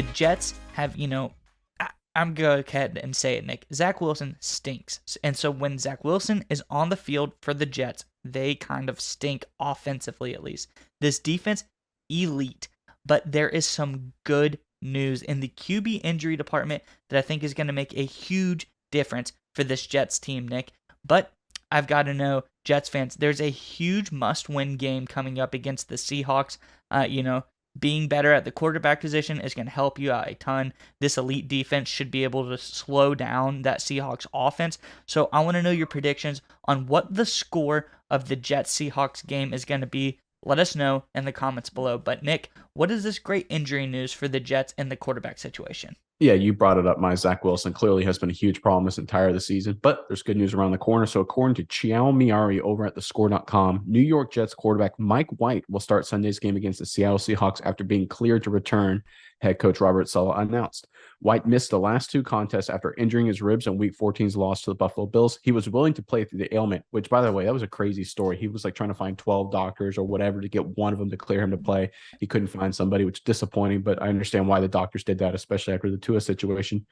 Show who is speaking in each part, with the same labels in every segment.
Speaker 1: The Jets have, I'm going to go ahead and say it, Nick. Zach Wilson stinks. And so when Zach Wilson is on the field for the Jets, they kind of stink offensively, at least. This defense, elite. But there is some good news in the QB injury department that I think is going to make a huge difference for this Jets team, Nick. But I've got to know, Jets fans, there's a huge must-win game coming up against the Seahawks. Being better at the quarterback position is going to help you out a ton. This elite defense should be able to slow down that Seahawks offense. So I want to know your predictions on what the score of the Jets-Seahawks game is going to be. Let us know in the comments below. But Nick, what is this great injury news for the Jets and the quarterback situation?
Speaker 2: Yeah, you brought it up. My Zach Wilson clearly has been a huge problem this entire the season, but there's good news around the corner. So according to Chiao Miari over at thescore.com, New York Jets quarterback Mike White will start Sunday's game against the Seattle Seahawks after being cleared to return, head coach Robert Saleh announced. White missed the last two contests after injuring his ribs in Week 14's loss to the Buffalo Bills. He was willing to play through the ailment, which, by the way, that was a crazy story. He was like trying to find 12 doctors or whatever to get one of them to clear him to play. He couldn't find somebody, which is disappointing, but I understand why the doctors did that, especially after the Tua situation.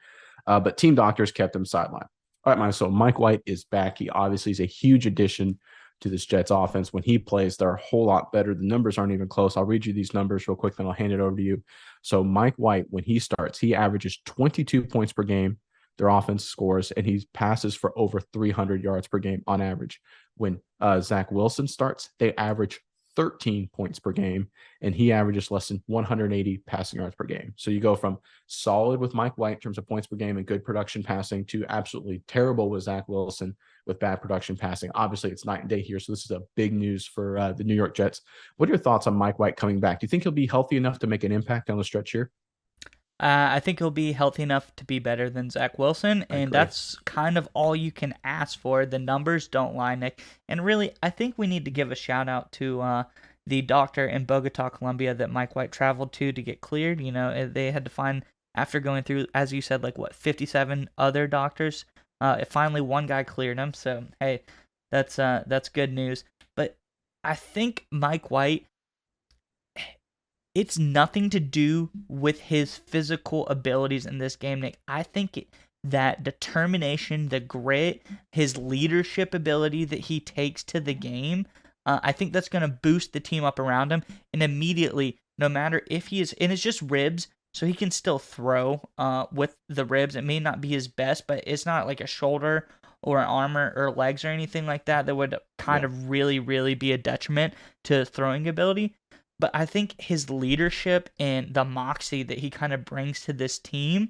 Speaker 2: But team doctors kept him sidelined. All right, so Mike White is back. He obviously is a huge addition to this Jets offense. When he plays, they're a whole lot better. The numbers aren't even close. I'll read you these numbers real quick, then I'll hand it over to you. So Mike White, when he starts, he averages 22 points per game. Their offense scores, and he passes for over 300 yards per game on average. When Zach Wilson starts, they average 13 points per game, and he averages less than 180 passing yards per game. So you go from solid with Mike White in terms of points per game and good production passing to absolutely terrible with Zach Wilson with bad production passing. Obviously, it's night and day here, so this is a big news for the New York Jets. What are your thoughts on Mike White coming back? Do you think he'll be healthy enough to make an impact down the stretch here?
Speaker 1: I think he'll be healthy enough to be better than Zach Wilson, and that's kind of all you can ask for. The numbers don't lie, Nick. And really, I think we need to give a shout out to the doctor in Bogota, Colombia that Mike White traveled to get cleared. They had to find, after going through, as you said, 57 other doctors, finally one guy cleared him. So, hey, that's good news. But I think Mike White, it's nothing to do with his physical abilities in this game, Nick. I think that determination, the grit, his leadership ability that he takes to the game, I think that's going to boost the team up around him. And immediately, no matter if he is, and it's just ribs, so he can still throw with the ribs. It may not be his best, but it's not like a shoulder or an arm or legs or anything like that would kind of really, really be a detriment to throwing ability. But I think his leadership and the moxie that he kind of brings to this team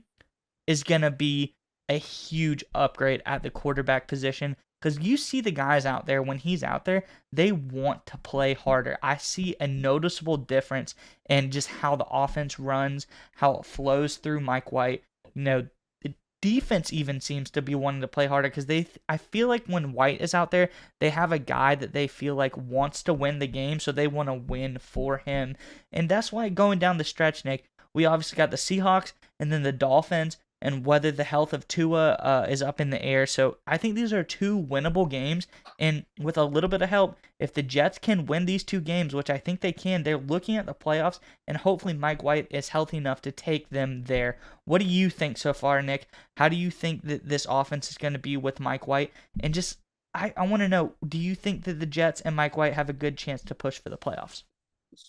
Speaker 1: is going to be a huge upgrade at the quarterback position. Because you see the guys out there, when he's out there, they want to play harder. I see a noticeable difference in just how the offense runs, how it flows through Mike White. The defense even seems to be wanting to play harder because I feel like when White is out there, they have a guy that they feel like wants to win the game, so they want to win for him. And that's why going down the stretch, Nick, we obviously got the Seahawks and then the Dolphins, and whether the health of Tua is up in the air. So I think these are two winnable games, and with a little bit of help, if the Jets can win these two games, which I think they can, they're looking at the playoffs, and hopefully Mike White is healthy enough to take them there. What do you think so far, Nick? How do you think that this offense is going to be with Mike White? And just, I want to know, do you think that the Jets and Mike White have a good chance to push for the playoffs?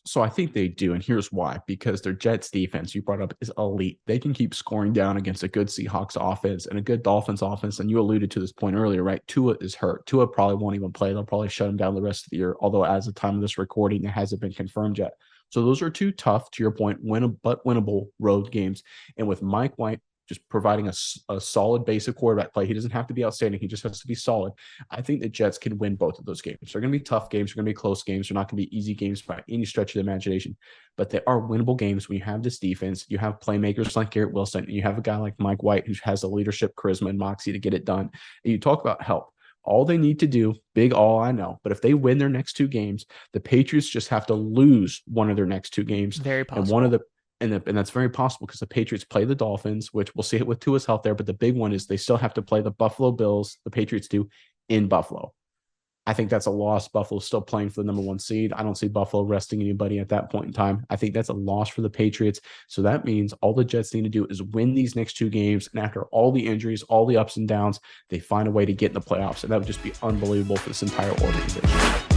Speaker 2: So I think they do, and here's why. Because their Jets defense, you brought up, is elite. They can keep scoring down against a good Seahawks offense and a good Dolphins offense. And you alluded to this point earlier, right? Tua is hurt. Tua probably won't even play. They'll probably shut him down the rest of the year, although as of the time of this recording, it hasn't been confirmed yet. So those are two tough, to your point, winnable road games. And with Mike White just providing a solid basic quarterback play. He doesn't have to be outstanding. He just has to be solid. I think the Jets can win both of those games. They're going to be tough games. They're going to be close games. They're not going to be easy games by any stretch of the imagination, but they are winnable games when you have this defense. You have playmakers like Garrett Wilson, and you have a guy like Mike White who has the leadership, charisma, and moxie to get it done. And you talk about help. All they need to do, big all I know, but if they win their next two games, the Patriots just have to lose one of their next two games.
Speaker 1: Very possible.
Speaker 2: And one of the and that's very possible because the Patriots play the Dolphins, which we'll see it with Tua's health there. But the big one is they still have to play the Buffalo Bills, the Patriots do, in Buffalo. I think that's a loss. Buffalo's still playing for the number 1 seed. I don't see Buffalo resting anybody at that point in time. I think that's a loss for the Patriots. So that means all the Jets need to do is win these next 2 games. And after all the injuries, all the ups and downs, they find a way to get in the playoffs. And that would just be unbelievable for this entire organization.